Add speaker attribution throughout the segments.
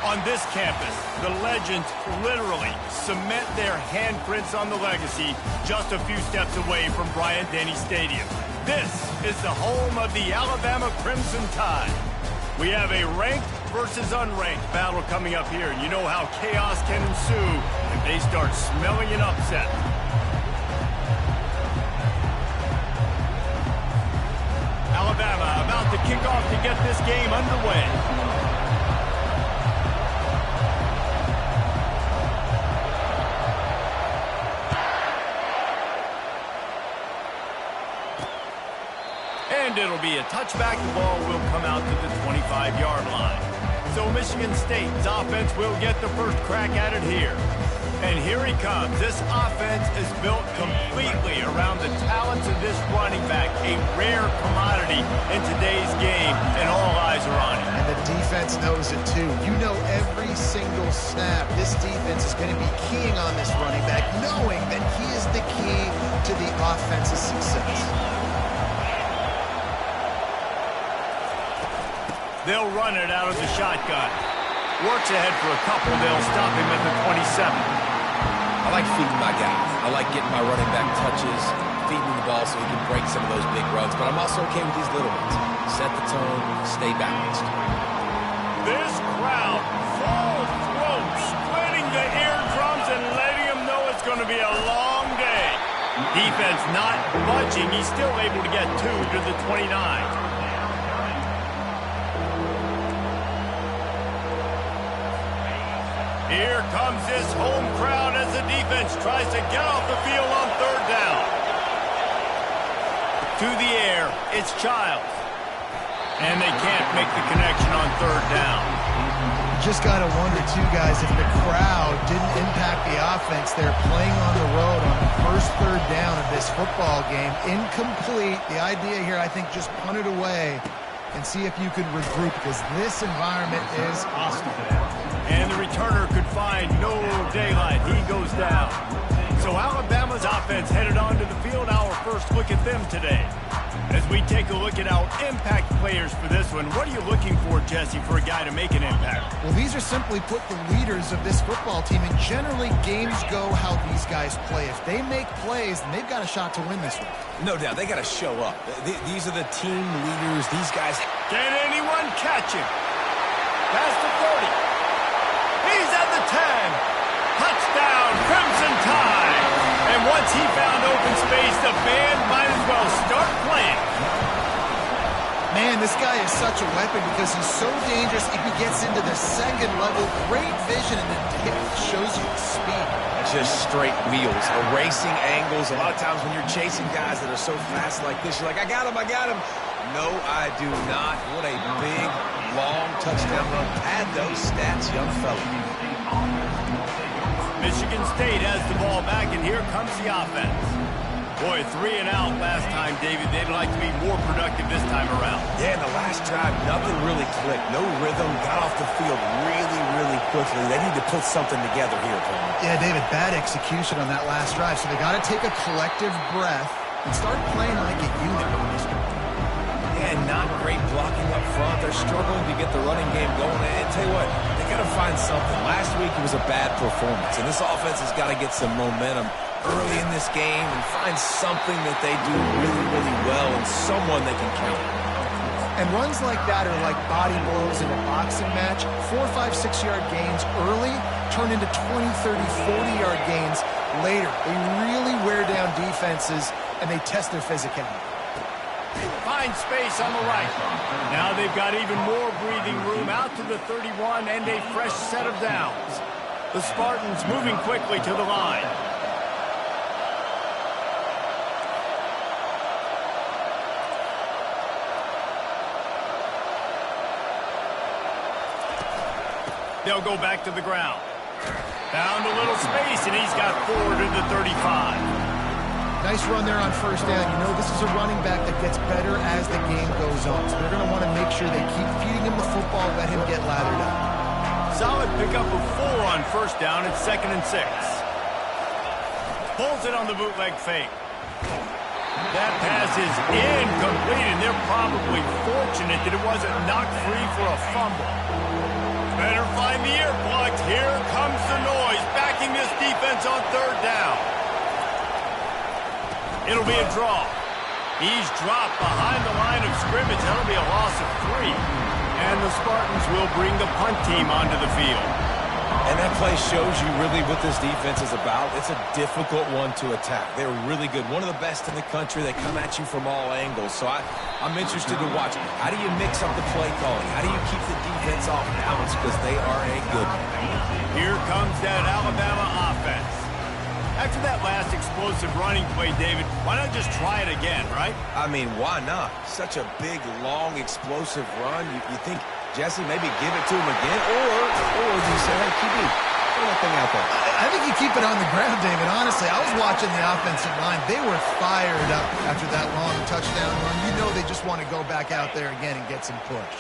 Speaker 1: On this campus, the legends literally cement their handprints on the legacy just a few steps away from Bryant-Denny Stadium. This is the home of the Alabama Crimson Tide. We have a ranked versus unranked battle coming up here, and you know how chaos can ensue if they start smelling an upset. Alabama about to kick off to get this game underway. And it'll be a touchback. The ball will come out to the 25-yard line. So Michigan State's offense will get the first crack at it here. And here he comes. This offense is built completely around the talents of this running back, a rare commodity in today's game, and all eyes are on him.
Speaker 2: And the defense knows it too. You know every single snap, this defense is going to be keying on this running back, knowing that he is the key to the offense's success.
Speaker 1: They'll run it out of the shotgun. Works ahead for a couple. They'll stop him at the 27.
Speaker 3: I like feeding my guys. I like getting my running back touches, feeding the ball so he can break some of those big runs. But I'm also okay with these little ones. Set the tone, stay balanced.
Speaker 1: This crowd, full throat, splitting the eardrums and letting them know it's going to be a long day. Defense not budging. He's still able to get 2 to the 29. Here comes this home crowd as the defense tries to get off the field on third down. To the air, it's Childs. And they can't make the connection on third down.
Speaker 2: Just got to wonder, too, guys, if the crowd didn't impact the offense. They're playing on the road on the first third down of this football game. Incomplete. The idea here, I think, just punt it away and see if you could regroup, because this environment is hostile.
Speaker 1: And the returner could find no daylight. He goes down. So Alabama's offense headed onto the field. Our first look at them today. As we take a look at our impact players for this one, what are you looking for, Jesse, for a guy to make an impact?
Speaker 2: Well, these are simply put the leaders of this football team, and generally games go how these guys play. If they make plays, then they've got a shot to win this one.
Speaker 3: No doubt, they got to show up. These are the team leaders. These guys.
Speaker 1: Can anyone catch him? Past the 30. He's at the 10. Touchdown, Crimson Tide. And once he found open space, the band might as well start playing.
Speaker 2: Man, this guy is such a weapon because he's so dangerous if he gets into the second level. Great vision, and then it shows you speed.
Speaker 3: That's just straight wheels, erasing angles. A lot of times when you're chasing guys that are so fast like this, you're like, I got him, I got him. No, I do not. What a big, long touchdown run. Add those stats, young fella.
Speaker 1: Michigan State has the ball back, and here comes the offense. Boy, 3 and out last time, David. They'd like to be more productive this time around.
Speaker 3: Yeah, in the last drive, nothing really clicked. No rhythm. Got off the field really, really quickly. They need to put something together here, Paul.
Speaker 2: Yeah, David, bad execution on that last drive. So they got to take a collective breath and start playing like a unit on this one.
Speaker 3: Yeah, not great blocking up front. They're struggling to get the running game going. And tell you what, they got to find something. Last week it was a bad performance, and this offense has got to get some momentum early in this game and find something that they do really, really well and someone they can count on.
Speaker 2: And runs like that are like body blows in a boxing match. 4, 5, 6-yard gains early turn into 20, 30, 40-yard gains later. They really wear down defenses, and they test their physicality.
Speaker 1: Find space on the right. Now they've got even more breathing room out to the 31 and a fresh set of downs. The Spartans moving quickly to the line. They'll go back to the ground. Found a little space, and he's got 4 to the 35.
Speaker 2: Nice run there on first down. You know, this is a running back that gets better as the game goes on. So they're going to want to make sure they keep feeding him the football, let him get lathered up.
Speaker 1: Solid pickup of 4 on first down. It's 2nd and 6. Pulls it on the bootleg fake. That pass is incomplete, and they're probably fortunate that it wasn't knocked free for a fumble. Better find the earplugs. Here comes the noise, backing this defense on third down. It'll be a draw. He's dropped behind the line of scrimmage. That'll be a loss of 3. And the Spartans will bring the punt team onto the field.
Speaker 3: And that play shows you really what this defense is about. It's a difficult one to attack. They're really good. One of the best in the country. They come at you from all angles. So I'm interested to watch. How do you mix up the play calling? How do you keep the defense off balance? Because they are a good one.
Speaker 1: Here comes that Alabama offense. After that last explosive running play, David, why not just try it again, right?
Speaker 3: I mean, why not? Such a big, long, explosive run. You think, Jesse, maybe give it to him again? Or do you say, hey, QB, throw that thing out there?
Speaker 2: I think you keep it on the ground, David. Honestly, I was watching the offensive line. They were fired up after that long touchdown run. You know they just want to go back out there again and get some push.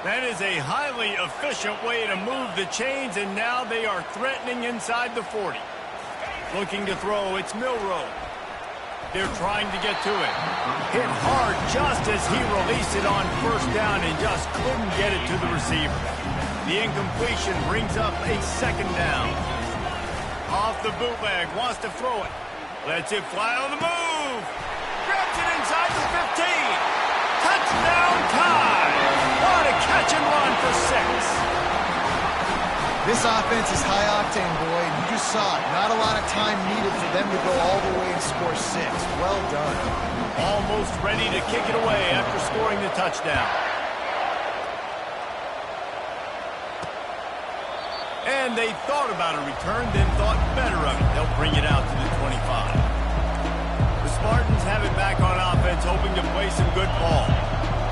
Speaker 1: That is a highly efficient way to move the chains, and now they are threatening inside the 40. Looking to throw, it's Milroe. They're trying to get to it. Hit hard just as he released it on first down and just couldn't get it to the receiver. The incompletion brings up a second down. Off the bootleg, wants to throw it. Lets it fly on the move. Grabs it inside the 15. Touchdown time. What a catch and run for 6.
Speaker 2: This offense is high-octane, boy, and you just saw it. Not a lot of time needed for them to go all the way and score 6. Well done.
Speaker 1: Almost ready to kick it away after scoring the touchdown. And they thought about a return, then thought better of it. They'll bring it out to the 25. The Spartans have it back on offense, hoping to play some good ball.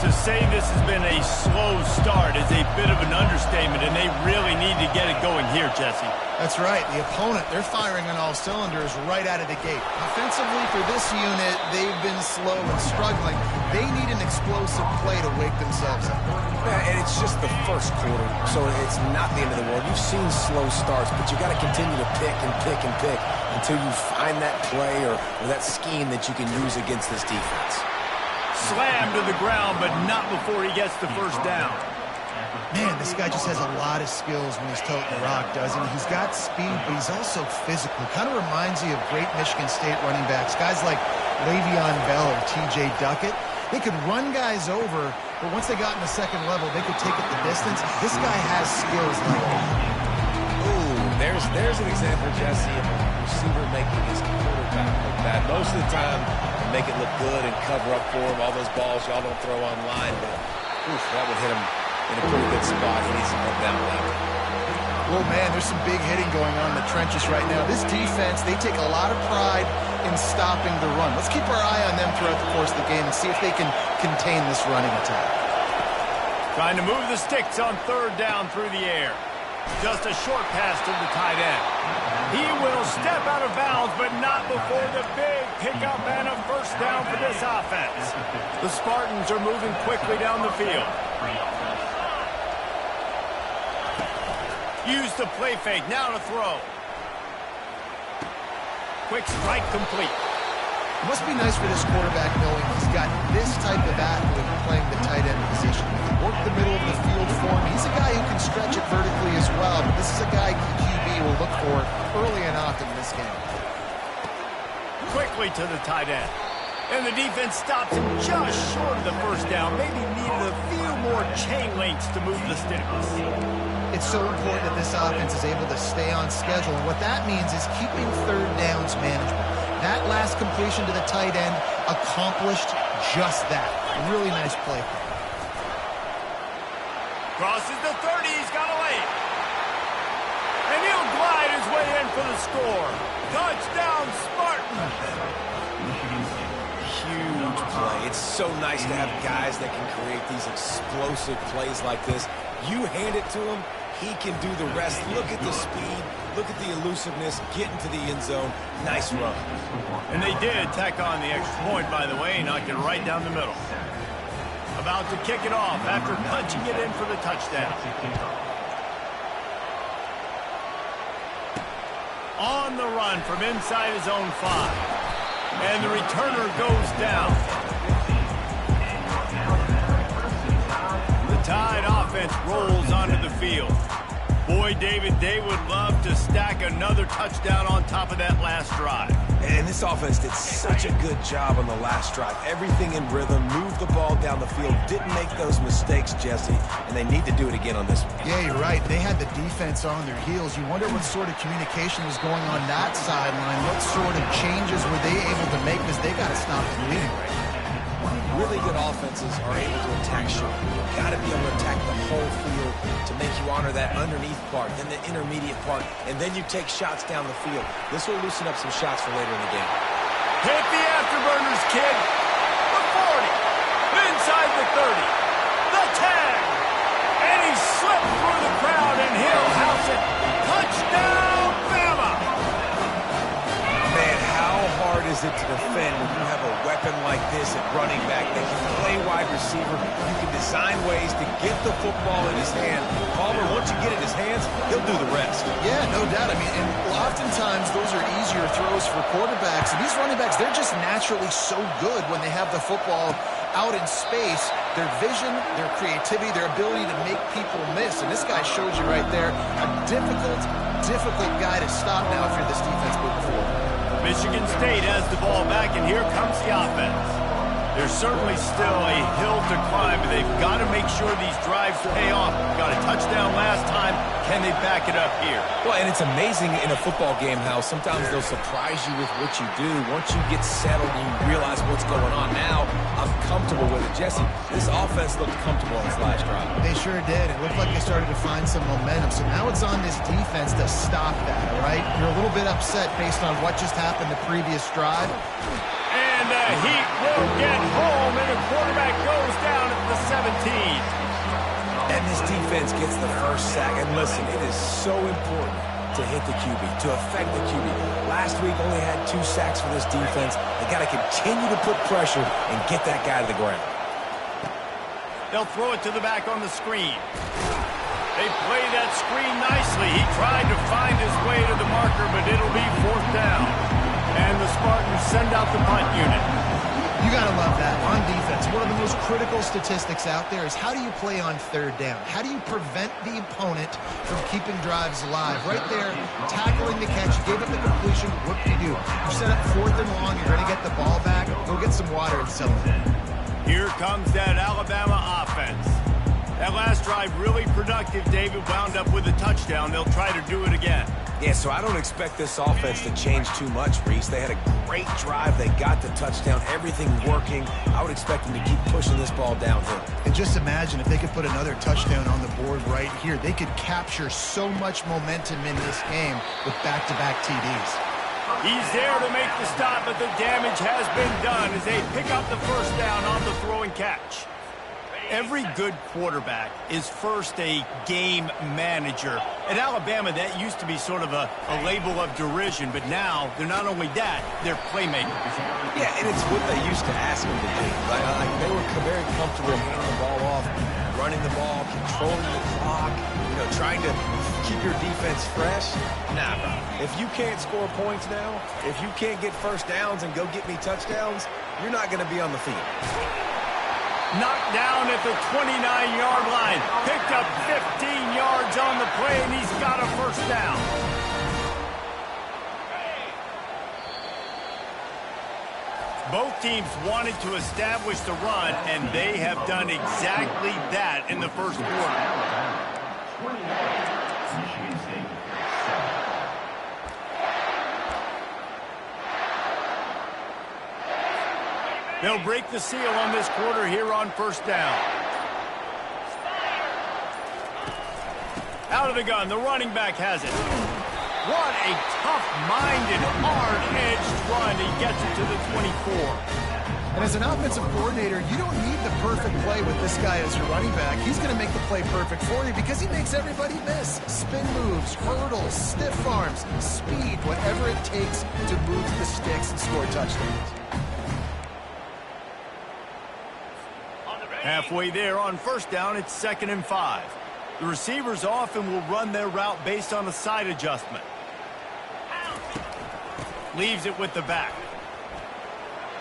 Speaker 1: To say this has been a slow start is a bit of an understatement, and they really need to get it going here, Jesse.
Speaker 2: That's right. The opponent, they're firing on all cylinders right out of the gate. Offensively, for this unit, they've been slow and struggling. They need an explosive play to wake themselves up.
Speaker 3: Yeah, and it's just the first quarter, so it's not the end of the world. You've seen slow starts, but you got to continue to pick and pick and pick until you find that play or that scheme that you can use against this defense.
Speaker 1: Slammed to the ground, but not before he gets the first down.
Speaker 2: Man, this guy just has a lot of skills when he's toting the rock, doesn't he? He's got speed, but he's also physical. Kind of reminds you of great Michigan State running backs. Guys like Le'Veon Bell or T.J. Duckett. They could run guys over, but once they got in the second level, they could take it the distance. This guy has skills like that.
Speaker 3: Ooh, there's an example, Jesse, of a receiver making his quarterback look bad. Most of the time, they make it look good and cover up for him. All those balls y'all don't throw online, but oof, that would hit him in a pretty good spot. He needs to come down there.
Speaker 2: Well, man, there's some big hitting going on in the trenches right now. This defense, they take a lot of pride in stopping the run. Let's keep our eye on them throughout the course of the game and see if they can contain this running attack.
Speaker 1: Trying to move the sticks on third down through the air. Just a short pass to the tight end. He will step out of bounds, but not before the big pickup and a first down for this offense. The Spartans are moving quickly down the field. Use the play fake, now to throw. Quick strike complete.
Speaker 2: It must be nice for this quarterback knowing he's got this type of athlete playing the tight end position. Work the middle of the field for him. He's a guy who can stretch it vertically as well, but this is a guy QB will look for early and often in this game.
Speaker 1: Quickly to the tight end. And the defense stops him just short of the first down. Maybe needed a few more chain links to move the sticks.
Speaker 2: It's so important that this offense is able to stay on schedule. And what that means is keeping third downs manageable. That last completion to the tight end accomplished just that. Really nice play.
Speaker 1: Crosses the 30, he's got a lane. And he'll glide his way in for the score. Touchdown, Spartans.
Speaker 3: Huge play. It's so nice to have guys that can create these explosive plays like this. You hand it to him, he can do the rest. Look at the speed. Look at the elusiveness. Get into the end zone. Nice run.
Speaker 1: And they did tack on the extra point, by the way, knocked it right down the middle. About to kick it off after punching it in for the touchdown. On the run from inside his own 5. And the returner goes down. The Tide offense offense rolls onto the field. Boy, David, they would love to stack another touchdown on top of that last drive.
Speaker 3: And this offense did such a good job on the last drive. Everything in rhythm, moved the ball down the field, didn't make those mistakes, Jesse, and they need to do it again on this one.
Speaker 2: Yeah, you're right. They had the defense on their heels. You wonder what sort of communication was going on that sideline. What sort of changes were they able to make, because they got to stop the bleeding right now.
Speaker 3: Really good offenses are able to attack short. You've got to be able to attack the whole field to make you honor that underneath part, then the intermediate part, and then you take shots down the field. This will loosen up some shots for later in the game.
Speaker 1: Hit the afterburners, kid. The 40. Inside the 30. The 10. And he slipped through the crowd, and he'll house it. Touchdown, Bama.
Speaker 3: Man, how hard is it to defend when you have a weapon like this at running back that can play wide receiver? You can design ways to get the football in his hand. Palmer, once you get it in his hands, he'll do the rest.
Speaker 2: Yeah, no doubt. I mean, and oftentimes those are easier throws for quarterbacks. And these running backs, they're just naturally so good when they have the football out in space. Their vision, their creativity, their ability to make people miss. And this guy shows you right there a difficult guy to stop now if you're this defense moving forward.
Speaker 1: Michigan State has the ball back, and here comes the offense. There's certainly still a hill to climb, but they've got to make sure these drives pay off. Got a touchdown last time. Can they back it up here?
Speaker 3: Well, and it's amazing in a football game how sometimes they'll surprise you with what you do. Once you get settled and you realize what's going on, now I'm comfortable with it. Jesse, this offense looked comfortable on this last drive.
Speaker 2: They sure did. It looked like they started to find some momentum. So now it's on this defense to stop that, all right? You're a little bit upset based on what just happened the previous drive.
Speaker 1: And the Heat will get home, and the quarterback goes down at the 17.
Speaker 3: And this defense gets the first sack. And listen, it is so important to hit the QB, to affect the QB. Last week only had 2 sacks for this defense. They got to continue to put pressure and get that guy to the ground.
Speaker 1: They'll throw it to the back on the screen. They play that screen nicely. He tried to find his way to the marker, but it'll be 4th down. And the Spartans send out the punt unit.
Speaker 2: You got to love that on defense. One of the most critical statistics out there is how do you play on 3rd down? How do you prevent the opponent from keeping drives alive? Right there, tackling the catch, you gave it the completion, what do? You set up 4th and long, you're going to get the ball back, go get some water and settle it.
Speaker 1: Here comes that Alabama offense. That last drive really productive. David wound up with a touchdown. They'll try to do it again.
Speaker 3: Yeah, so I don't expect this offense to change too much, Reese. They had a great drive. They got the touchdown. Everything working. I would expect them to keep pushing this ball downhill.
Speaker 2: And just imagine if they could put another touchdown on the board right here. They could capture so much momentum in this game with back-to-back TDs.
Speaker 1: He's there to make the stop, but the damage has been done as they pick up the first down on the throw and catch. Every good quarterback is first a game manager. At Alabama, that used to be sort of a label of derision, but now they're not only that, they're playmakers.
Speaker 3: Yeah, and it's what they used to ask them to do. Like they were very comfortable handing the ball off, running the ball, controlling the clock, trying to keep your defense fresh. Nah, bro. If you can't score points now, if you can't get first downs and go get me touchdowns, you're not going to be on the field.
Speaker 1: Knocked down at the 29-yard line. Picked up 15 yards on the play, and he's got a first down. Both teams wanted to establish the run, and they have done exactly that in the first quarter. They'll break the seal on this quarter here on first down. Out of the gun, the running back has it. What a tough-minded, hard-edged run. He gets it to the 24.
Speaker 2: And as an offensive coordinator, you don't need the perfect play with this guy as your running back. He's going to make the play perfect for you because he makes everybody miss. Spin moves, hurdles, stiff arms, speed, whatever it takes to move the sticks and score touchdowns.
Speaker 1: Halfway there on first down, it's 2nd and 5. The receivers often will run their route based on a side adjustment. Leaves it with the back.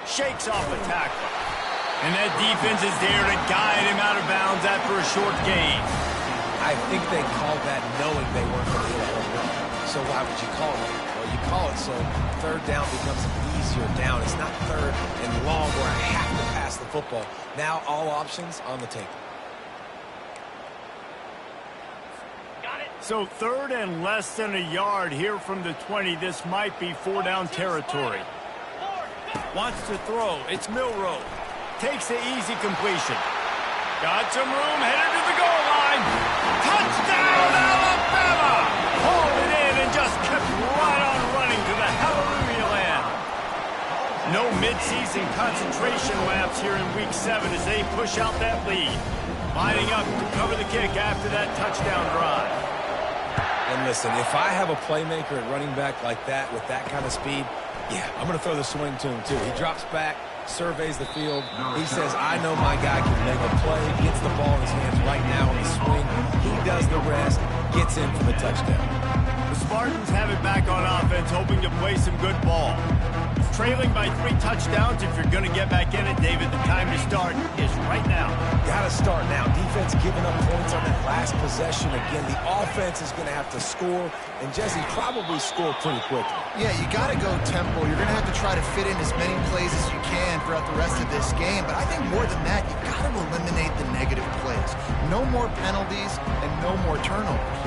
Speaker 1: Shakes off a tackle. And that defense is there to guide him out of bounds after a short gain.
Speaker 3: I think they called that knowing they weren't going to hit a home run. So why would you call it? Well, you call it so third down becomes an easier down. It's not third and long where I have to pass the football. Now all options on the table.
Speaker 1: So third and less than a yard here from the 20. This might be 4-down territory. Wants to throw. It's Milrow. Takes the easy completion. Got some room, headed to the goal line. Touchdown, Alabama! Hauled it in and just kept right on running to the hallelujah land. No midseason concentration laps here in Week 7 as they push out that lead. Lining up to cover the kick after that touchdown drive.
Speaker 3: And listen, if I have a playmaker at running back like that with that kind of speed, yeah, I'm going to throw the swing to him too. He drops back, surveys the field. He says, I know my guy can make a play, gets the ball in his hands right now on the swing. He does the rest, gets in for the touchdown.
Speaker 1: The Spartans have it back on offense, hoping to play some good ball. Trailing by 3 touchdowns. If you're going to get back in it, David, the time to start is right now.
Speaker 3: Got to start now. Defense giving up points on that last possession. Again, the offense is going to have to score, and Jesse probably score pretty quickly.
Speaker 2: Yeah, you got to go tempo. You're going to have to try to fit in as many plays as you can throughout the rest of this game. But I think more than that, you've got to eliminate the negative plays. No more penalties and no more turnovers.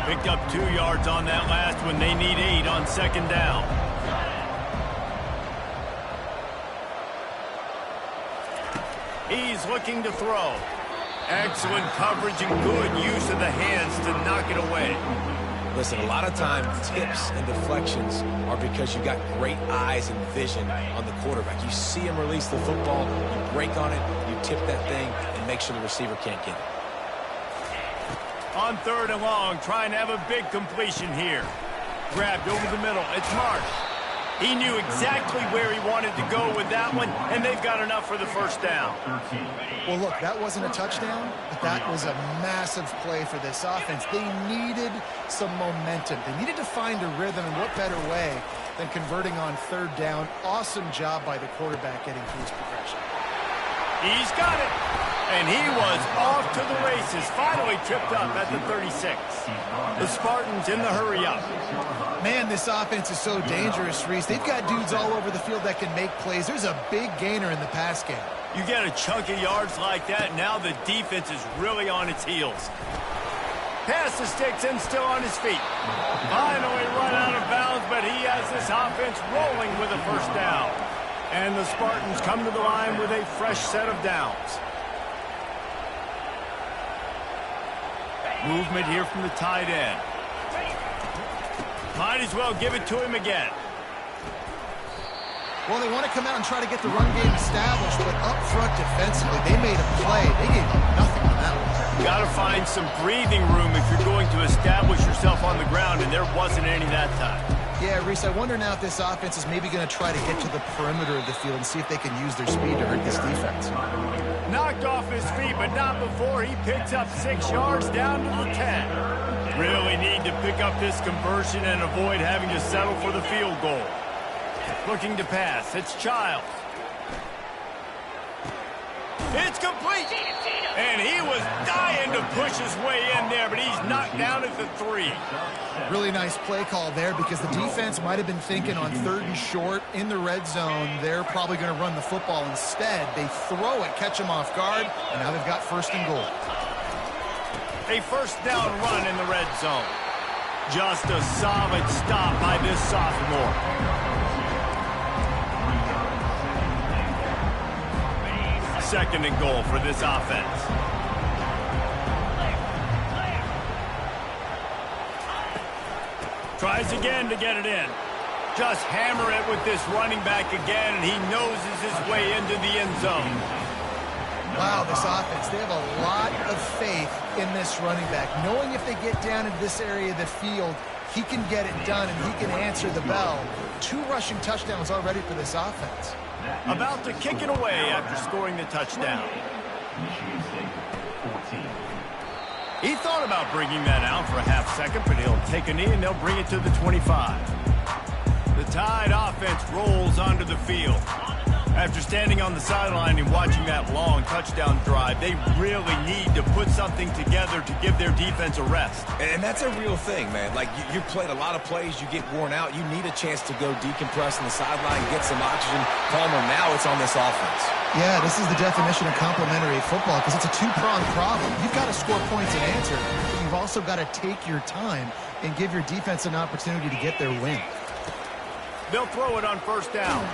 Speaker 1: Picked up 2 yards on that last one. They need 8 on second down. He's looking to throw. Excellent coverage and good use of the hands to knock it away.
Speaker 3: Listen, a lot of time, tips and deflections are because you got great eyes and vision on the quarterback. You see him release the football, you break on it, you tip that thing, and make sure the receiver can't get it.
Speaker 1: On third and long, trying to have a big completion here. Grabbed over the middle. It's Marsh. He knew exactly where he wanted to go with that one, and they've got enough for the first down.
Speaker 2: Well, look, that wasn't a touchdown, but that was a massive play for this offense. They needed some momentum. They needed to find a rhythm, and what better way than converting on third down. Awesome job by the quarterback getting through his progression.
Speaker 1: He's got it. And he was off to the races. Finally tripped up at the 36. The Spartans in the hurry-up.
Speaker 2: Man, this offense is so dangerous, Reese. They've got dudes all over the field that can make plays. There's a big gainer in the pass game.
Speaker 1: You get a chunk of yards like that, now the defense is really on its heels. Pass the sticks and still on his feet. Finally run out of bounds, but he has this offense rolling with a first down. And the Spartans come to the line with a fresh set of downs. Movement here from the tight end. Might as well give it to him again.
Speaker 2: Well, they want to come out and try to get the run game established, but up front defensively, they made a play. They gave up nothing on that one.
Speaker 1: Got to find some breathing room if you're going to establish yourself on the ground, and there wasn't any that time.
Speaker 2: Yeah, Reese, I wonder now if this offense is maybe going to try to get to the perimeter of the field and see if they can use their speed to hurt this defense.
Speaker 1: Knocked off his feet, but not before he picks up 6 yards down to the 10. Really need to pick up this conversion and avoid having to settle for the field goal. Looking to pass. It's Childs. It's complete. And he was dying to push his way in there, but he's knocked down at the 3.
Speaker 2: Really nice play call there because the defense might have been thinking on third and short in the red zone. They're probably going to run the football. Instead, they throw it, catch them off guard, and now they've got first and goal.
Speaker 1: A first down run in the red zone. Just a solid stop by this sophomore. Second and goal for this offense. Tries again to get it in. Just hammer it with this running back again, and he noses his way into the end zone.
Speaker 2: Wow, this offense, they have a lot of faith in this running back. Knowing if they get down into this area of the field, he can get it done and he can answer the bell. 2 rushing touchdowns already for this offense.
Speaker 1: About to kick it away after scoring the touchdown. He thought about bringing that out for a half second, but he'll take a knee and they'll bring it to the 25. The Tide offense rolls onto the field. After standing on the sideline and watching that long touchdown drive, they really need to put something together to give their defense a rest.
Speaker 3: And that's a real thing, man. Like, you played a lot of plays, you get worn out, you need a chance to go decompress on the sideline, get some oxygen. Palmer, now it's on this offense.
Speaker 2: Yeah, this is the definition of complementary football because it's a two-pronged problem. You've got to score points and answer, but you've also got to take your time and give your defense an opportunity to get their win.
Speaker 1: They'll throw it on first down.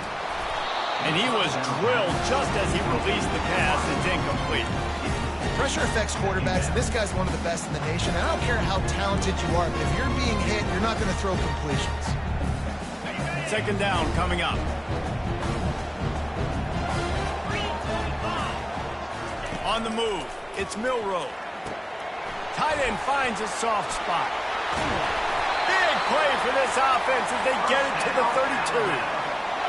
Speaker 1: And he was drilled just as he released the pass. It's incomplete.
Speaker 2: Pressure affects quarterbacks, and this guy's one of the best in the nation. I don't care how talented you are, but if you're being hit, you're not going to throw completions.
Speaker 1: Second down coming up. On the move, it's Milroe. Tight end finds a soft spot. Big play for this offense as they get it to the 32.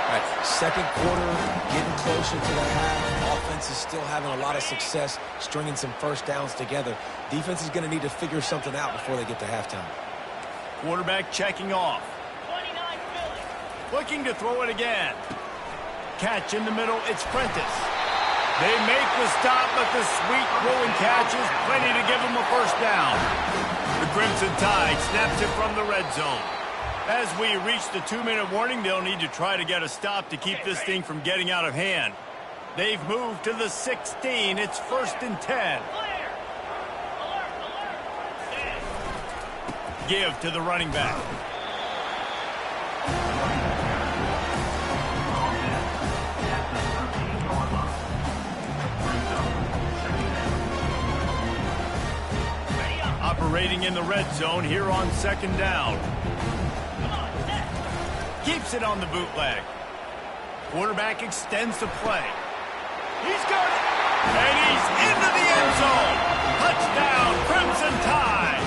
Speaker 3: All right, second quarter, getting closer to the half. Offense is still having a lot of success stringing some first downs together. Defense is going to need to figure something out before they get to halftime.
Speaker 1: Quarterback checking off. Looking to throw it again. Catch in the middle, it's Prentice. They make the stop, but the sweet throwing catch is plenty to give them a first down. The Crimson Tide snaps it from the red zone. As we reach the 2-minute warning, they'll need to try to get a stop to keep this thing from getting out of hand. They've moved to the 16. It's 1st and 10. Give to the running back. Operating in the red zone here on second down. Keeps it on the bootleg. Quarterback extends the play. He's got it. And he's into the end zone. Touchdown, Crimson Tide.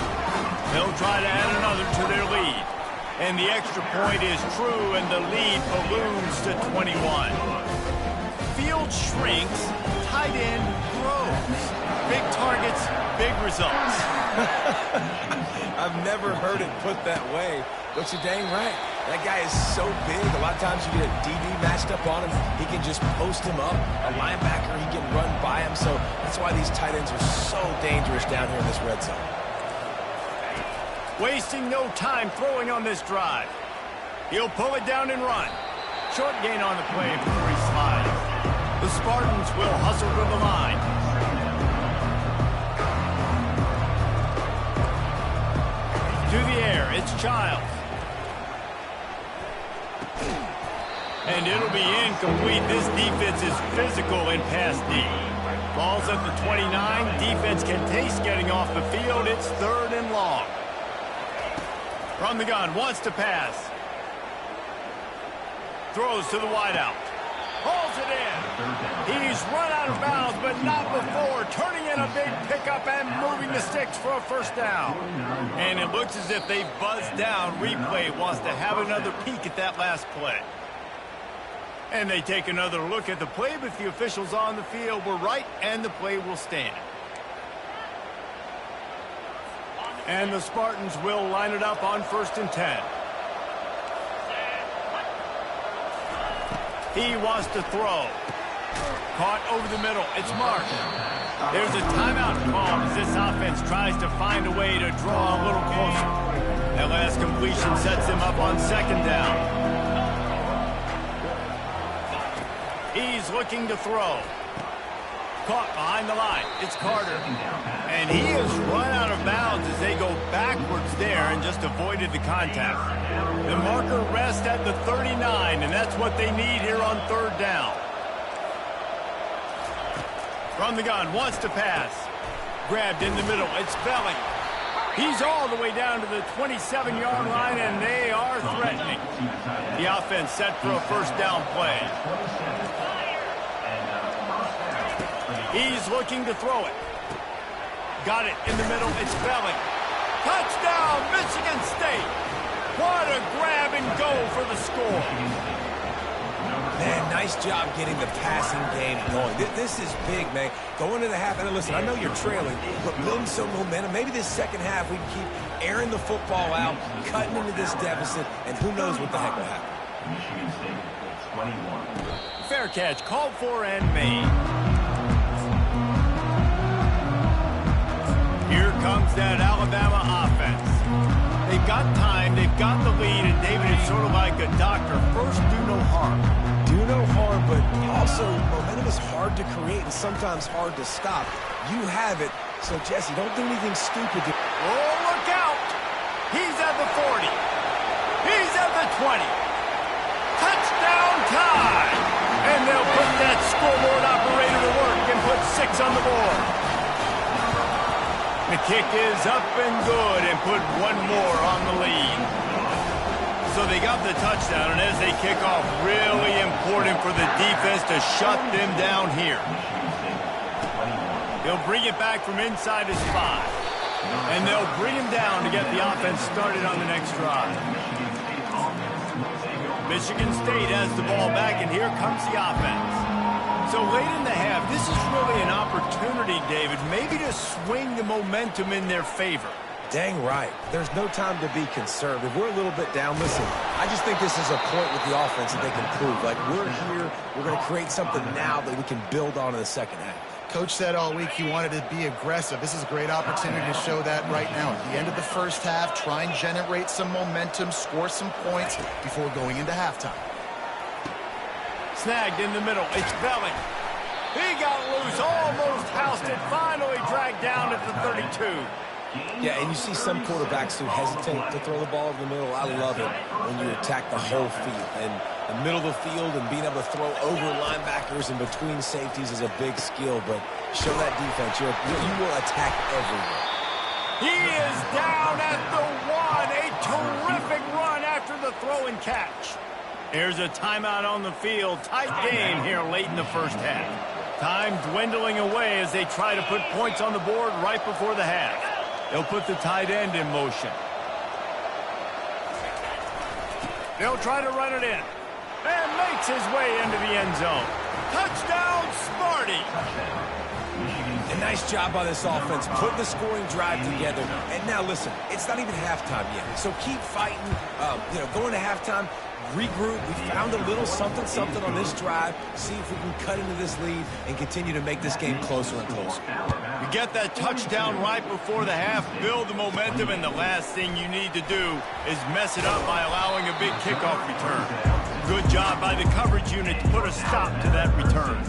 Speaker 1: They'll try to add another to their lead. And the extra point is true, and the lead balloons to 21. Field shrinks, tight end grows. Big targets, big results.
Speaker 3: I've never heard it put that way, but you're dang right. That guy is so big. A lot of times you get a DB matched up on him. He can just post him up. A linebacker, he can run by him. So that's why these tight ends are so dangerous down here in this red zone.
Speaker 1: Wasting no time throwing on this drive. He'll pull it down and run. Short gain on the play before he slides. The Spartans will hustle to the line. To the air, it's Childs. And it'll be incomplete. This defense is physical in pass D. Ball's at the 29. Defense can taste getting off the field. It's 3rd and long. From the gun, wants to pass. Throws to the wideout. Hauls it in. He's run out of bounds, but not before. Turning in a big pickup and moving the sticks for a first down. And it looks as if they've buzzed down. Replay wants to have another peek at that last play. And they take another look at the play, but the officials on the field were right, and the play will stand. And the Spartans will line it up on 1st and 10. He wants to throw. Caught over the middle. It's Mark. There's a timeout called as this offense tries to find a way to draw a little closer. That last completion sets them up on 2nd down. He's looking to throw. Caught behind the line. It's Carter. And he has run out of bounds as they go backwards there and just avoided the contact. The marker rests at the 39, and that's what they need here on 3rd down. From the gun, wants to pass. Grabbed in the middle. It's Belling. He's all the way down to the 27-yard line, and they are threatening. The offense set for a first down play. He's looking to throw it. Got it in the middle. It's Belling. Touchdown, Michigan State. What a grab and go for the score.
Speaker 3: Man, nice job getting the passing game going. This is big, man. Going to the half, and listen, I know you're trailing, but building some momentum. Maybe this second half we can keep airing the football out, cutting into this deficit, and who knows what the heck will happen.
Speaker 1: Fair catch called for and made. Here comes that Alabama offense. They've got time, they've got the lead, and David is sort of like a doctor. First, do no harm.
Speaker 3: Do no harm, but also momentum is hard to create and sometimes hard to stop. You have it, so Jesse, don't do anything stupid.
Speaker 1: Oh, look out! He's at the 40. He's at the 20. Touchdown time! And they'll put that scoreboard operator to work and put 6 on the board. The kick is up and good and put 1 more on the lead. So they got the touchdown, and as they kick off, really important for the defense to shut them down here. They'll bring it back from inside his 5. And they'll bring him down to get the offense started on the next drive. Michigan State has the ball back, and here comes the offense. So late in the half, this is really an opportunity, David, maybe to swing the momentum in their favor.
Speaker 3: Dang right. There's no time to be conservative. We're a little bit down. Listen, I just think this is a point with the offense that they can prove. Like, we're here, we're going to create something now that we can build on in the second half.
Speaker 2: Coach said all week he wanted to be aggressive. This is a great opportunity to show that right now. At the end of the first half, try and generate some momentum, score some points before going into halftime.
Speaker 1: Snagged in the middle. It's Belling. He got loose, almost housed it, finally dragged down at the 32.
Speaker 3: Yeah, and you see some quarterbacks who hesitate to throw the ball over the middle. I love it when you attack the whole field. And the middle of the field and being able to throw over linebackers and between safeties is a big skill. But show that defense. You will attack everywhere.
Speaker 1: He is down at the 1. A terrific run after the throw and catch. Here's a timeout on the field. Tight game here late in the first half. Time dwindling away as they try to put points on the board right before the half. They'll put the tight end in motion. They'll try to run it in. And makes his way into the end zone. Touchdown, Smarty!
Speaker 3: A nice job by this offense, putting the scoring drive together. And now listen, it's not even halftime yet. So keep fighting, going to halftime. Regroup. We found a little something on this drive. See if we can cut into this lead and continue to make this game closer and closer.
Speaker 1: You get that touchdown right before the half, build the momentum, and the last thing you need to do is mess it up by allowing a big kickoff return. Good job by the coverage unit to put a stop to that return.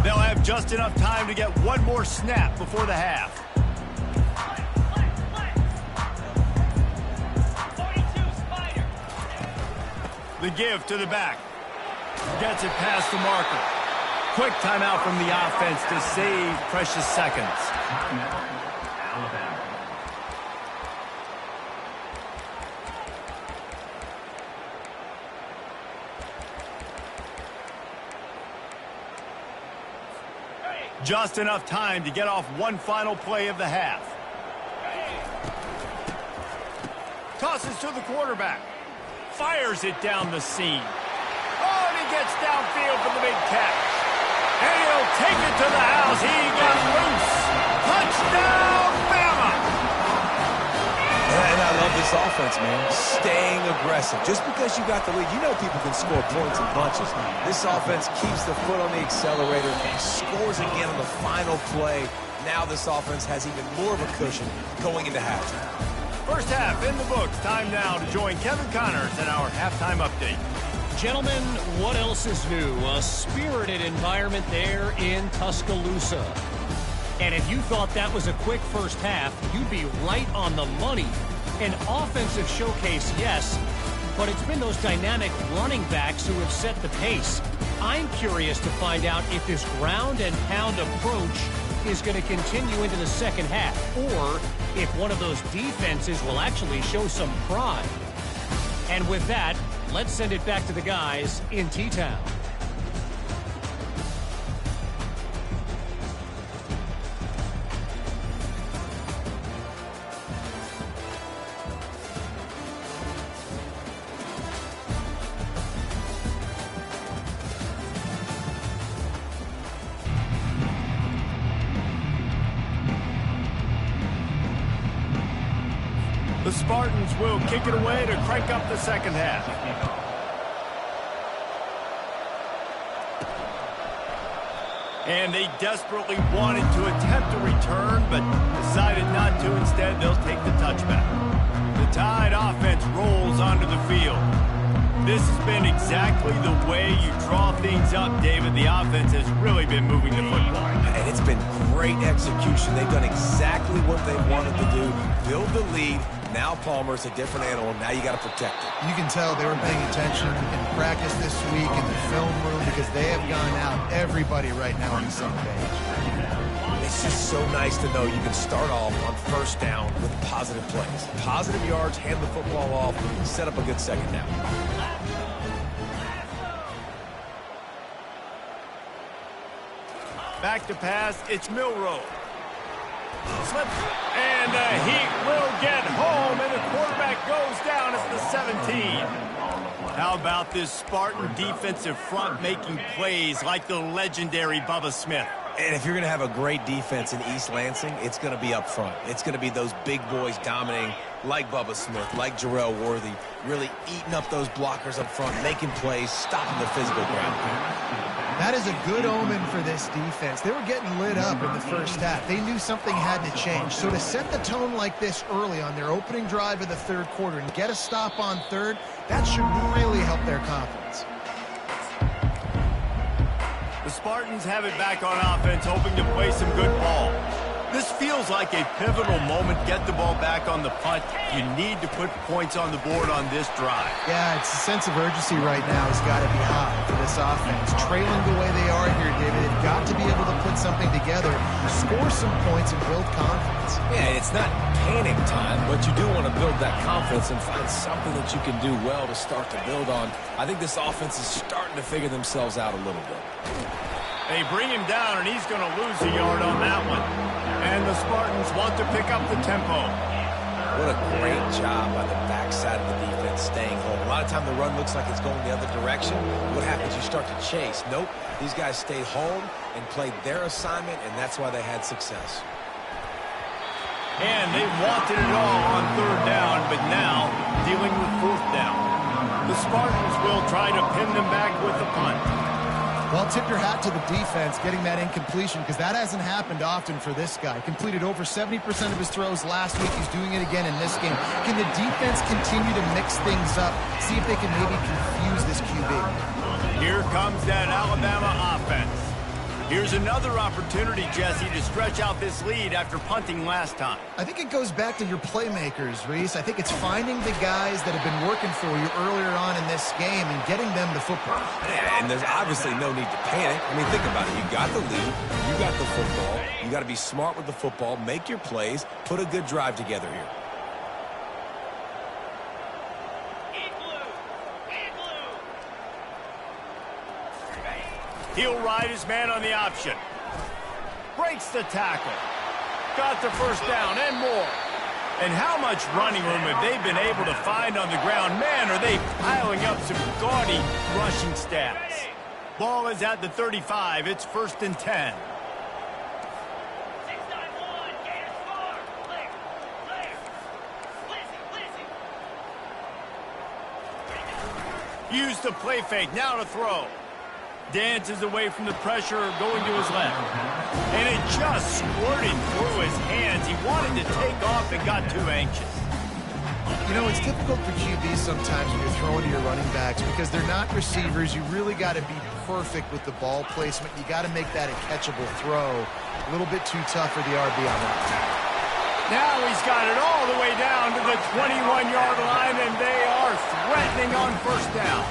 Speaker 1: They'll have just enough time to get 1 more snap before the half. The give to the back. Gets it past the marker. Quick timeout from the offense to save precious seconds. Just enough time to get off 1 final play of the half. Tosses to the quarterback. Fires it down the seam. Oh, and he gets downfield for the big catch. And he'll take it to the house. He got loose. Touchdown, Bama!
Speaker 3: And I love this offense, man. Staying aggressive. Just because you got the lead, you know people can score points in bunches. This offense keeps the foot on the accelerator, scores again on the final play. Now this offense has even more of a cushion going into halftime.
Speaker 1: First half in the books. Time now to join Kevin Connors in our halftime update.
Speaker 4: Gentlemen, what else is new? A spirited environment there in Tuscaloosa. And if you thought that was a quick first half, you'd be right on the money. An offensive showcase, yes, but it's been those dynamic running backs who have set the pace. I'm curious to find out if this ground and pound approach is going to continue into the second half, or if one of those defenses will actually show some pride. And with that, let's send it back to the guys in T-Town.
Speaker 1: Spartans will kick it away to crank up the second half. And they desperately wanted to attempt a return, but decided not to. Instead, they'll take the touchback. The Tide offense rolls onto the field. This has been exactly the way you draw things up, David. The offense has really been moving the football.
Speaker 3: And it's been great execution. They've done exactly what they wanted to do. Build the lead. Now Palmer's a different animal. Now you got to protect it.
Speaker 2: You can tell they were paying attention in practice this week in the film room because they have gone out, everybody right now on the same page.
Speaker 3: It's just so nice to know you can start off on first down with positive plays. Positive yards, hand the football off, set up a good second down.
Speaker 1: Back to pass, it's Milroe. Slip, and the Heat will get home, and the quarterback goes down at the 17. How about this Spartan defensive front making plays like the legendary Bubba Smith?
Speaker 3: And if you're going to have a great defense in East Lansing, it's going to be up front. It's going to be those big boys dominating like Bubba Smith, like Jarrell Worthy, really eating up those blockers up front, making plays, stopping the physical ground.
Speaker 2: That is a good omen for this defense. They were getting lit up in the first half. They knew something had to change. So to set the tone like this early on their opening drive of the third quarter and get a stop on third, that should really help their confidence.
Speaker 1: The Spartans have it back on offense, hoping to play some good ball. This feels like a pivotal moment. Get the ball back on the punt. You need to put points on the board on this drive.
Speaker 2: Yeah, it's a sense of urgency right now has got to be high for this offense. Trailing the way they are here, David, they've got to be able to put something together, score some points, and build confidence.
Speaker 3: Yeah, it's not panic time, but you do want to build that confidence and find something that you can do well to start to build on. I think this offense is starting to figure themselves out a little bit.
Speaker 1: They bring him down, and he's going to lose a yard on that one. And the Spartans want to pick up the tempo.
Speaker 3: What a great job by the backside of the defense staying home. A lot of time the run looks like it's going the other direction. What happens? You start to chase. Nope. These guys stayed home and played their assignment, and that's why they had success.
Speaker 1: And they wanted it all on third down, but now dealing with fourth down. The Spartans will try to pin them back with the punt.
Speaker 2: Well, tip your hat to the defense getting that incompletion because that hasn't happened often for this guy. Completed over 70% of his throws last week. He's doing it again in this game. Can the defense continue to mix things up? See if they can maybe confuse this QB.
Speaker 1: Here comes that Alabama offense. Here's another opportunity, Jesse, to stretch out this lead after punting last time.
Speaker 2: I think it goes back to your playmakers, Reese. I think it's finding the guys that have been working for you earlier on in this game and getting them the football.
Speaker 3: Yeah, and there's obviously no need to panic. I mean, think about it. You got the lead. You got the football. You got to be smart with the football. Make your plays. Put a good drive together here.
Speaker 1: He'll ride his man on the option. Breaks the tackle. Got the first down and more. And how much running room have they been able to find on the ground? Man, are they piling up some gaudy rushing stats. Ball is at the 35. It's 1st and 10. Use the play fake. Now to throw. Dances away from the pressure, going to his left. And it just squirted through his hands. He wanted to take off and got too anxious.
Speaker 2: You know, it's difficult for QBs sometimes when you're throwing to your running backs because they're not receivers. You really got to be perfect with the ball placement. You got to make that a catchable throw. A little bit too tough for the RB on that.
Speaker 1: Now he's got it all the way down to the 21-yard line, and they are threatening on first down.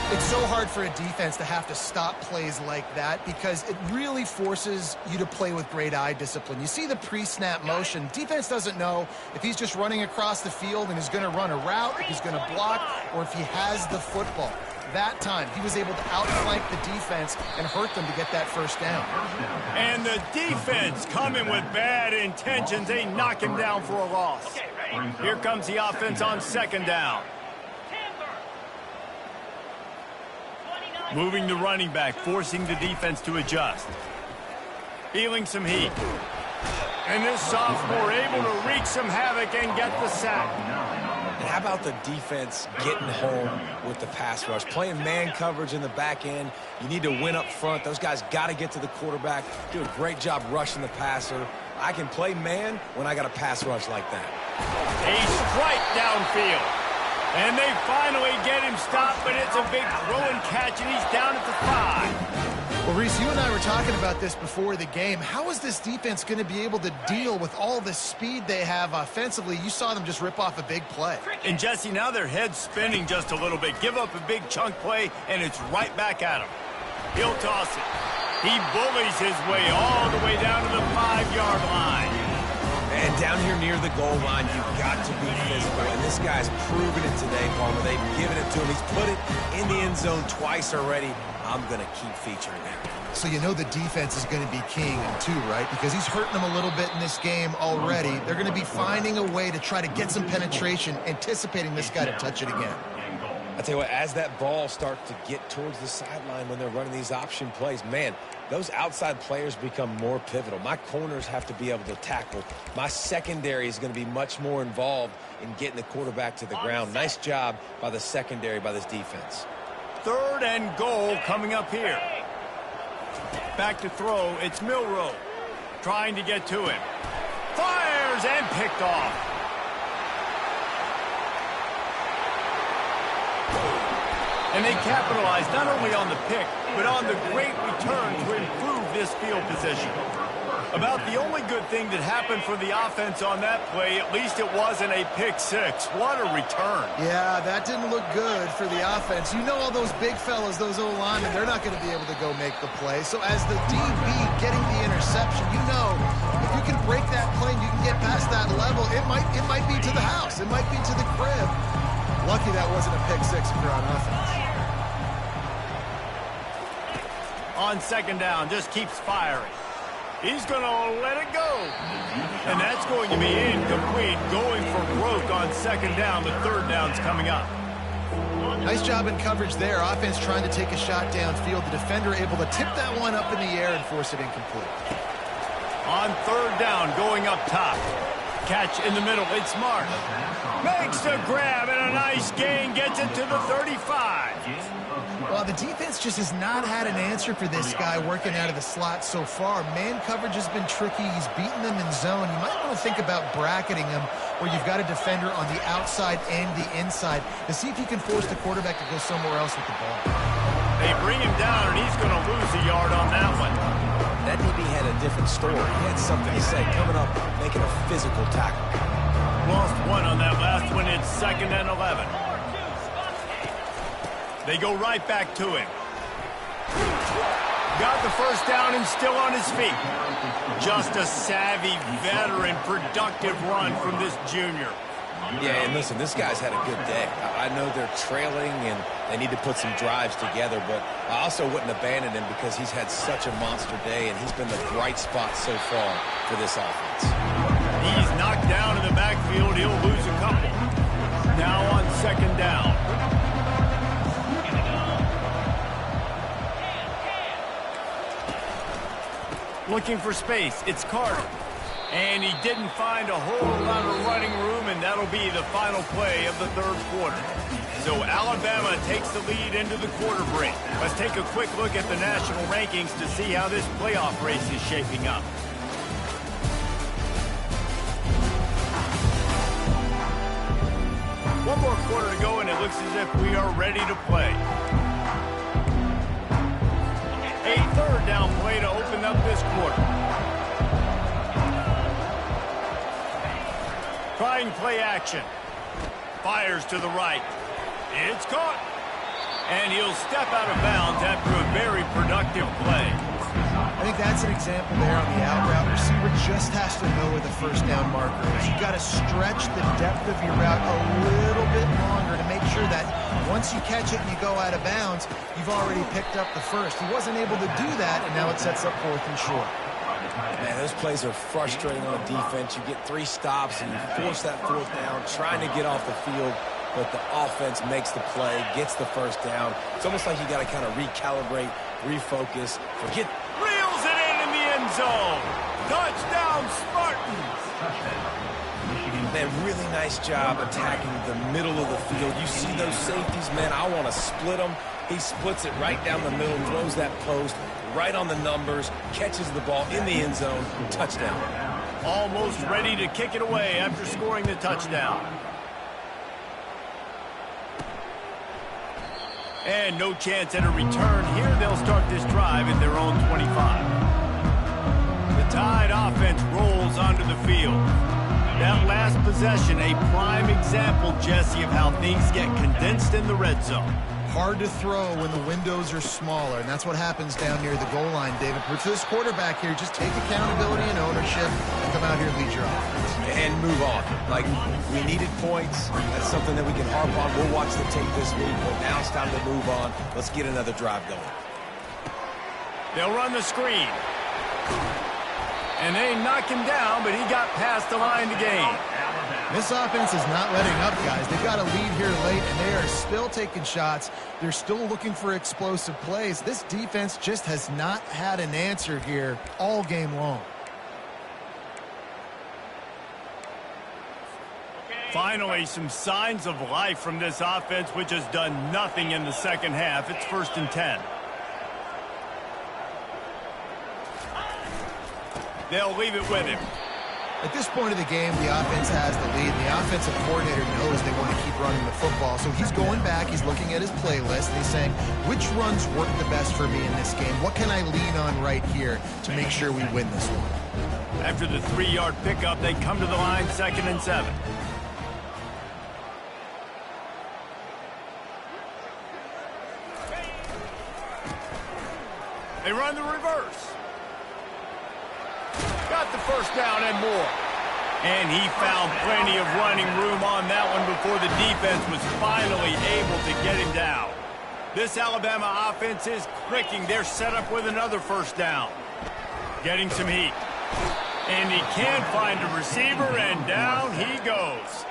Speaker 2: It's so hard for a defense to have to stop plays like that because it really forces you to play with great eye discipline. You see the pre-snap motion. Defense doesn't know if he's just running across the field and is going to run a route, if he's going to block, or if he has the football. That time, he was able to outflank the defense and hurt them to get that first down.
Speaker 1: And the defense coming with bad intentions. They knock him down for a loss. Here comes the offense on second down. Moving the running back, forcing the defense to adjust. Feeling some heat. And this sophomore able to wreak some havoc and get the sack.
Speaker 3: how about the defense getting home with the pass rush? Playing man coverage in the back end. You need to win up front. Those guys got to get to the quarterback, do a great job rushing the passer. I can play man when I got a pass rush like that.
Speaker 1: A strike downfield. And they finally get him stopped, but it's a big throw and catch, and he's down at the 5.
Speaker 2: Well, Reese, you and I were talking about this before the game. How is this defense going to be able to deal with all the speed they have offensively? You saw them just rip off a big play.
Speaker 1: And, Jesse, now their head's spinning just a little bit. Give up a big chunk play, and it's right back at him. He'll toss it. He bullies his way all the way down to the 5-yard line.
Speaker 3: And down here near the goal line, you've got to be physical. And this guy's proven it today, Palmer. They've given it to him. He's put it in the end zone twice already. I'm going to keep featuring him.
Speaker 2: So you know the defense is going to be keying him too, right? Because he's hurting them a little bit in this game already. They're going to be finding a way to try to get some penetration, anticipating this guy to touch it again.
Speaker 3: I tell you what, as that ball starts to get towards the sideline when they're running these option plays, man, those outside players become more pivotal. My corners have to be able to tackle. My secondary is going to be much more involved in getting the quarterback to the ground. Nice job by the secondary, by this defense.
Speaker 1: 3rd and goal coming up here. Back to throw, it's Milroe. Trying to get to him. Fires and picked off. And they capitalize not only on the pick, but on the great return to improve this field position. About the only good thing that happened for the offense on that play, at least it wasn't a pick-6. What a return.
Speaker 2: Yeah, that didn't look good for the offense. You know all those big fellas, those O-linemen, they're not going to be able to go make the play. So as the DB getting the interception, you know if you can break that play and you can get past that level, it might be to the house. It might be to the crib. Lucky that wasn't a pick-6 if you're on offense.
Speaker 1: On 2nd down, just keeps firing. He's going to let it go. And that's going to be incomplete, going for broke on 2nd down. The 3rd down's coming up.
Speaker 2: Nice job in coverage there. Offense trying to take a shot downfield. The defender able to tip that one up in the air and force it incomplete.
Speaker 1: On 3rd down, going up top. Catch in the middle, it's Mark. Makes the grab and a nice gain, gets it to the 35.
Speaker 2: Well, the defense just has not had an answer for this guy working out of the slot so far. Man coverage has been tricky. He's beaten them in zone. You might want to think about bracketing him where you've got a defender on the outside and the inside to see if you can force the quarterback to go somewhere else with the ball.
Speaker 1: They bring him down, and he's going to lose a yard on that one.
Speaker 3: That DB had a different story. He had something to say, coming up, making a physical tackle.
Speaker 1: Lost one on that last one. It's 2nd and 11. They go right back to him. Got the 1st down and still on his feet. Just a savvy, veteran, productive run from this junior.
Speaker 3: Yeah, and listen, this guy's had a good day. I know they're trailing and they need to put some drives together, but I also wouldn't abandon him because he's had such a monster day and he's been the bright spot so far for this offense.
Speaker 1: He's knocked down in the backfield. He'll lose a couple. Now on 2nd down. Looking for space. It's Carter. And he didn't find a whole lot of running room, and that'll be the final play of the 3rd quarter. So Alabama takes the lead into the quarter break. Let's take a quick look at the national rankings to see how this playoff race is shaping up. One more quarter to go, and it looks as if we are ready to play. A 3rd down play to open up this quarter. Trying play action. Fires to the right. It's caught. And he'll step out of bounds after a very productive play.
Speaker 2: I think that's an example there on the out route. Receiver just has to know where the 1st down marker is. You've got to stretch the depth of your route a little bit longer to make sure that once you catch it and you go out of bounds, you've already picked up the 1st. He wasn't able to do that, and now it sets up 4th and short.
Speaker 3: Man, those plays are frustrating on defense. You get 3 stops and you force that 4th down, trying to get off the field, but the offense makes the play, gets the 1st down. It's almost like you got to kind of recalibrate, refocus, forget.
Speaker 1: Reels it in the end zone. Touchdown, Spartans.
Speaker 3: Man, really nice job attacking the middle of the field. You see those safeties, man, I want to split them. He splits it right down the middle, throws that post right on the numbers, catches the ball in the end zone, touchdown.
Speaker 1: Almost ready to kick it away after scoring the touchdown. And no chance at a return here. They'll start this drive at their own 25. The Tide offense rolls onto the field. That last possession, a prime example, Jesse, of how things get condensed in the red zone.
Speaker 2: Hard to throw when the windows are smaller, and that's what happens down near the goal line, David. But for this quarterback here, just take accountability and ownership and come out here and lead your offense.
Speaker 3: And move on. Like, we needed points. That's something that we can harp on. We'll watch the tape this week, but now it's time to move on. Let's get another drive going.
Speaker 1: They'll run the screen. And they knock him down, but he got past the line to gain.
Speaker 2: This offense is not letting up, guys. They've got a lead here late, and they are still taking shots. They're still looking for explosive plays. This defense just has not had an answer here all game long.
Speaker 1: Finally, some signs of life from this offense, which has done nothing in the second half. It's 1st and 10. They'll leave it with him.
Speaker 2: At this point of the game, the offense has the lead. The offensive coordinator knows they want to keep running the football. So he's going back, he's looking at his playlist, and he's saying, which runs work the best for me in this game? What can I lean on right here to make sure we win this one?
Speaker 1: After the 3-yard pickup, they come to the line, 2nd and 7. They run the reverse. Got the first down and more. And he found plenty of running room on that one before the defense was finally able to get him down. This Alabama offense is clicking. They're set up with another first down. Getting some heat. And he can't find a receiver, and down he goes.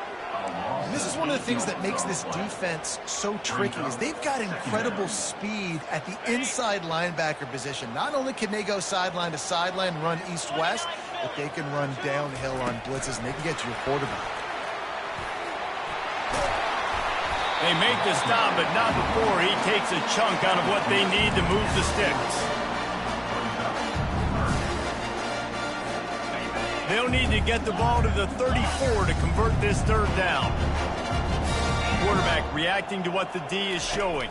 Speaker 2: And this is one of the things that makes this defense so tricky is they've got incredible speed at the inside linebacker position. Not only can they go sideline to sideline, run east-west, but they can run downhill on blitzes, and they can get to your quarterback.
Speaker 1: They make the stop, but not before he takes a chunk out of what they need to move the sticks. They'll need to get the ball to the 34 to convert this 3rd down. Quarterback reacting to what the D is showing.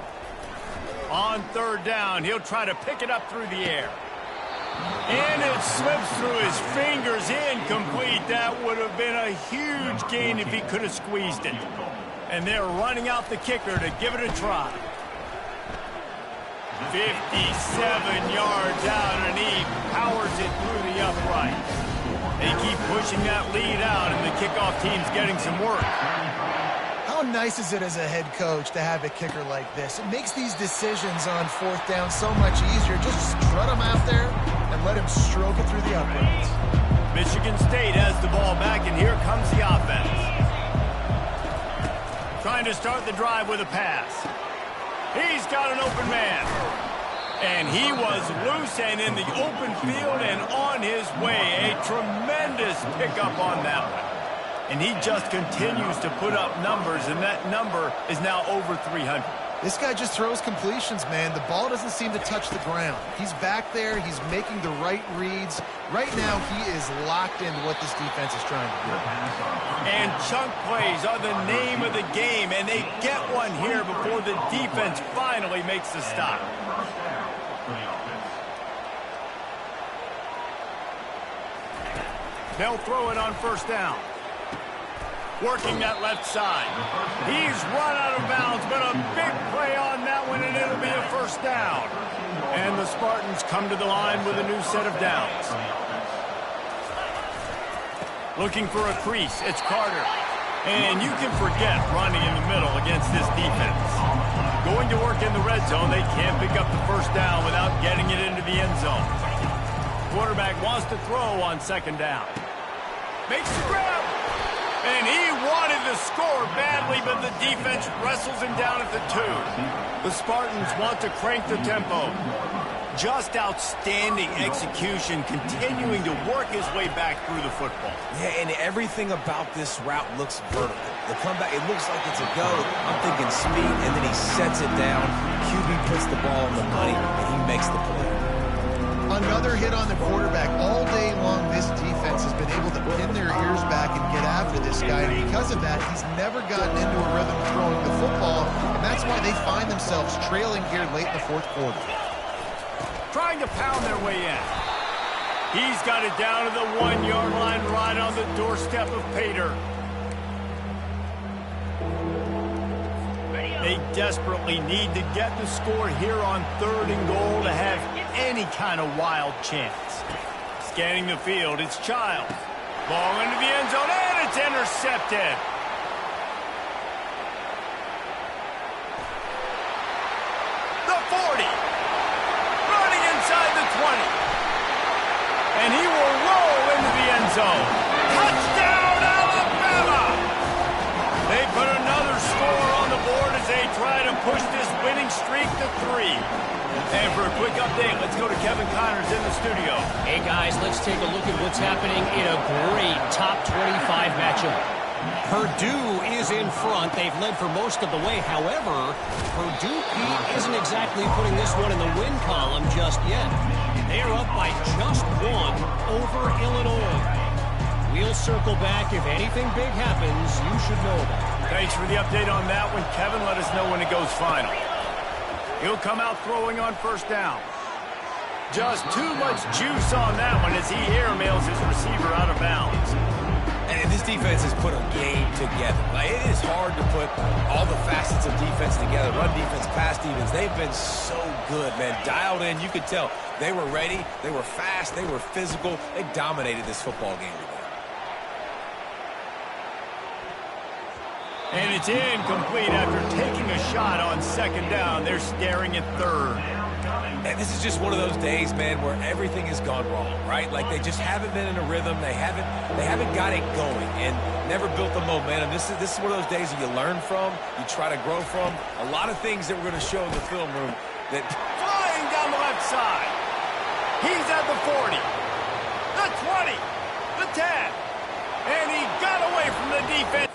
Speaker 1: On 3rd down, he'll try to pick it up through the air. And it slips through his fingers, incomplete. That would have been a huge gain if he could have squeezed it. And they're running out the kicker to give it a try. 57 yards out, and he powers it through the upright. They keep pushing that lead out, and the kickoff team's getting some work.
Speaker 2: How nice is it as a head coach to have a kicker like this? It makes these decisions on 4th down so much easier. Just strut him out there and let him stroke it through the uprights.
Speaker 1: Michigan State has the ball back, and here comes the offense. Trying to start the drive with a pass. He's got an open man. And he was loose and in the open field and on his way. A tremendous pickup on that one. And he just continues to put up numbers, and that number is now over 300.
Speaker 2: This guy just throws completions, man. The ball doesn't seem to touch the ground. He's back there. He's making the right reads. Right now, he is locked into what this defense is trying to do.
Speaker 1: And chunk plays are the name of the game, and they get one here before the defense finally makes the stop. They'll throw it on 1st down. Working that left side. He's run out of bounds, but a big play on that one, and it'll be a 1st down. And the Spartans come to the line with a new set of downs. Looking for a crease. It's Carter. And you can forget running in the middle against this defense. Going to work in the red zone, they can't pick up the 1st down without getting it into the end zone. Quarterback wants to throw on 2nd down. Makes the grab. And he wanted to score badly, but the defense wrestles him down at the 2. The Spartans want to crank the tempo. Just outstanding execution, continuing to work his way back through the football.
Speaker 3: Yeah, and everything about this route looks vertical. The comeback, it looks like it's a go. I'm thinking speed, and then he sets it down. QB puts the ball on the money, and he makes the play.
Speaker 2: Another hit on the quarterback. All day long, this defense has been able to pin their ears back and get after this guy. And because of that, he's never gotten into a rhythm throwing the football. And that's why they find themselves trailing here late in the fourth quarter.
Speaker 1: Trying to pound their way in. He's got it down to the 1-yard line right on the doorstep of Pater. They desperately need to get the score here on 3rd and goal to have any kind of wild chance. Scanning the field, it's Childs. Ball into the end zone, and it's intercepted. The 40. Running inside the 20. And he will roll into the end zone. Touchdown, Alabama! They put another score on the board as they try to push this winning streak to 3. And for a quick update, let's go to Kevin Connors in the studio.
Speaker 4: Hey, guys, let's take a look at what's happening in a great top 25 matchup. Purdue is in front. They've led for most of the way. However, Purdue, Pete, isn't exactly putting this one in the win column just yet. They are up by just 1 over Illinois. We'll circle back. If anything big happens, you should know about it.
Speaker 1: Thanks for the update on that one. Kevin, let us know when it goes final. He'll come out throwing on 1st down. Just too much juice on that one as he airmails his receiver out of bounds.
Speaker 3: And this defense has put a game together. Like, it is hard to put all the facets of defense together. Run defense, pass defense. They've been so good, man. Dialed in. You could tell they were ready. They were fast. They were physical. They dominated this football game today.
Speaker 1: And it's incomplete after taking a shot on 2nd down. They're staring at 3rd.
Speaker 3: And this is just one of those days, man, where everything has gone wrong, right? Like, they just haven't been in a rhythm. They haven't got it going and never built the momentum. This is one of those days that you learn from, you try to grow from. A lot of things that we're going to show in the film room that
Speaker 1: Flying down the left side. He's at the 40, the 20, the 10. And he got away from the defense.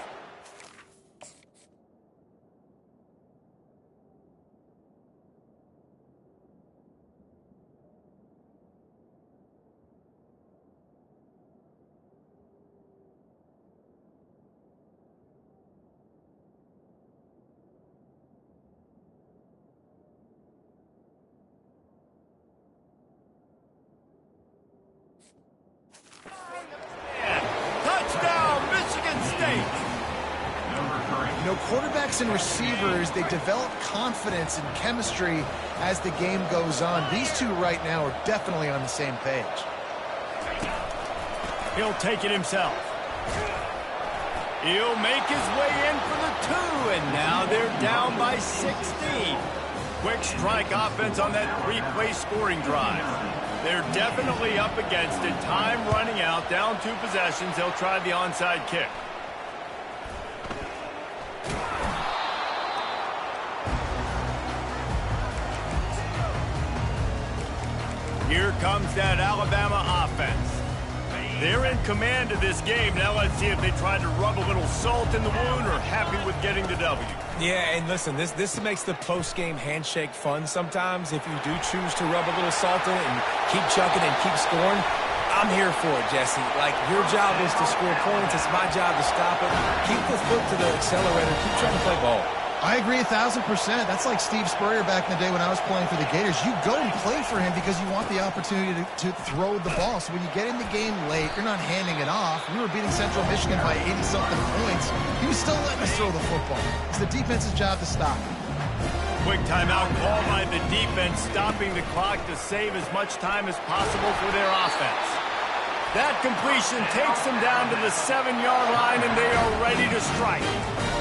Speaker 2: You know, quarterbacks and receivers, they develop confidence and chemistry as the game goes on. These two right now are definitely on the same page.
Speaker 1: He'll take it himself. He'll make his way in for the 2, and now they're down by 16. Quick strike offense on that 3-play scoring drive. They're definitely up against it. Time running out, down 2 possessions. They'll try the onside kick. Here comes that Alabama offense. They're in command of this game. Now let's see if they try to rub a little salt in the wound or happy with getting the W.
Speaker 3: Yeah, and listen, this makes the post-game handshake fun sometimes. If you do choose to rub a little salt in it and keep chucking and keep scoring, I'm here for it, Jesse. Like, your job is to score points. It's my job to stop it. Keep the foot to the accelerator. Keep trying to play ball.
Speaker 2: I agree 1,000%. That's like Steve Spurrier back in the day when I was playing for the Gators. You go and play for him because you want the opportunity to throw the ball. So when you get in the game late, you're not handing it off. We were beating Central Michigan by 80-something points. He was still letting us throw the football. It's the defense's job to stop it.
Speaker 1: Quick timeout called by the defense, stopping the clock to save as much time as possible for their offense. That completion takes them down to the 7-yard line, and they are ready to strike.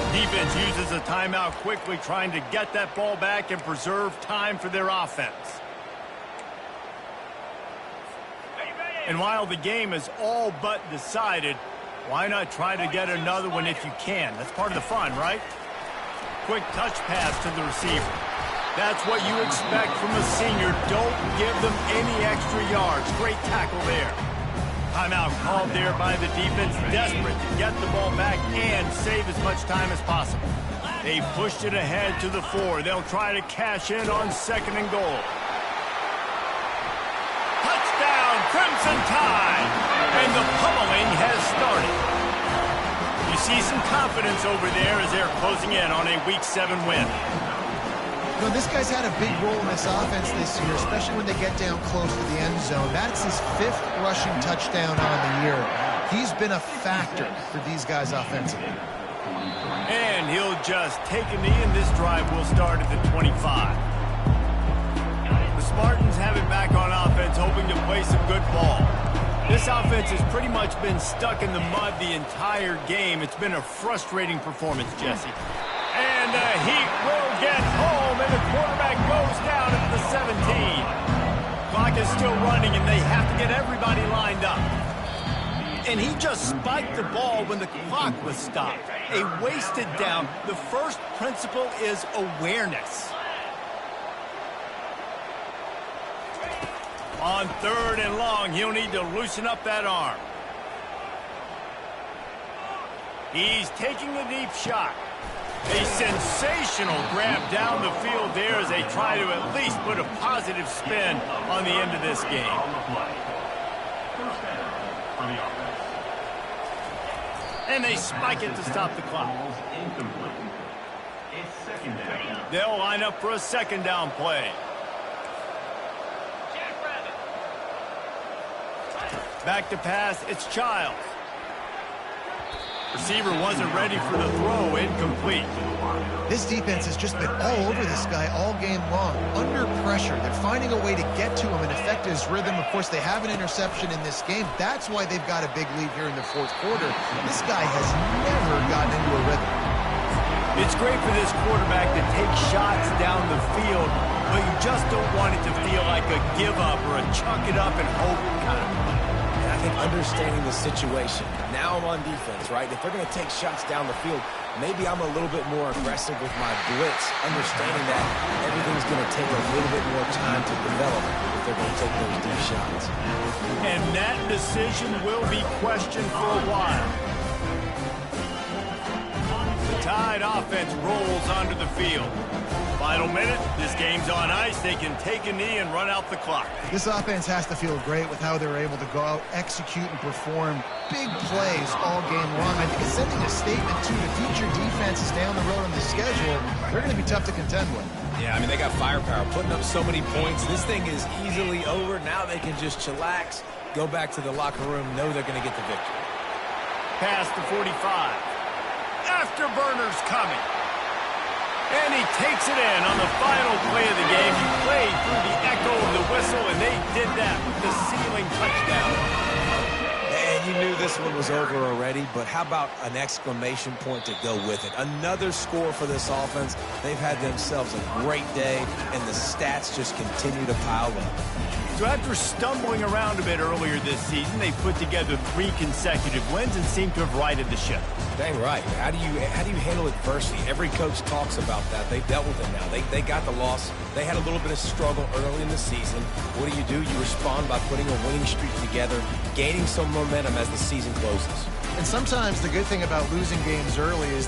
Speaker 1: Defense uses a timeout quickly, trying to get that ball back and preserve time for their offense. And while the game is all but decided, why not try to get another one if you can? That's part of the fun, right? Quick touch pass to the receiver. That's what you expect from a senior. Don't give them any extra yards. Great tackle there. Timeout called there by the defense, desperate to get the ball back and save as much time as possible. They pushed it ahead to the 4. They'll try to cash in on 2nd and goal. Touchdown, Crimson Tide! And the pummeling has started. You see some confidence over there as they're closing in on a Week 7 win.
Speaker 2: You know, this guy's had a big role in this offense this year, especially when they get down close to the end zone. That's his 5th rushing touchdown on the year. He's been a factor for these guys offensively.
Speaker 1: And he'll just take a knee, and this drive will start at the 25. The Spartans have it back on offense, hoping to play some good ball. This offense has pretty much been stuck in the mud the entire game. It's been a frustrating performance, Jesse. And the Heat will get home, and the quarterback goes down at the 17. Clock is still running, and they have to get everybody lined up. And he just spiked the ball when the clock was stopped. A wasted down. The first principle is awareness. On 3rd and long, he'll need to loosen up that arm. He's taking a deep shot. A sensational grab down the field there as they try to at least put a positive spin on the end of this game. And they spike it to stop the clock. They'll line up for a 2nd down play. Back to pass, it's Childs. Receiver wasn't ready for the throw, incomplete.
Speaker 2: This defense has just been all over this guy all game long. Under pressure, they're finding a way to get to him and affect his rhythm. Of course, they have an interception in this game. That's why they've got a big lead here in the 4th quarter. This guy has never gotten into a rhythm.
Speaker 1: It's great for this quarterback to take shots down the field, but you just don't want it to feel like a give up or a chuck it up and hope kind of play.
Speaker 3: I think understanding the situation. Now I'm on defense, right? If they're going to take shots down the field, maybe I'm a little bit more aggressive with my blitz, understanding that everything's going to take a little bit more time to develop if they're going to take those deep shots.
Speaker 1: And that decision will be questioned for a while. The Tide offense rolls onto the field. Final minute, this game's on ice. They can take a knee and run out the clock.
Speaker 2: This offense has to feel great with how they're able to go out, execute, and perform big plays all game long. I think it's sending a statement to the future defenses down the road on the schedule. They're going to be tough to contend with.
Speaker 3: Yeah, I mean, they got firepower, putting up so many points. This thing is easily over. Now they can just chillax, go back to the locker room, know they're going to get the victory.
Speaker 1: Past the 45. Afterburners coming. And he takes it in on the final play of the game. He played through the echo of the whistle, and they did that with the ceiling touchdown.
Speaker 3: And you knew this one was over already, but how about an exclamation point to go with it? Another score for this offense. They've had themselves a great day, and the stats just continue to pile up.
Speaker 1: So after stumbling around a bit earlier this season, they put together 3 consecutive wins and seem to have righted the ship.
Speaker 3: Dang right. How do you handle adversity? Every coach talks about that. They've dealt with it now. They got the loss. They had a little bit of struggle early in the season. What do? You respond by putting a winning streak together, gaining some momentum as the season closes.
Speaker 2: And sometimes the good thing about losing games early is that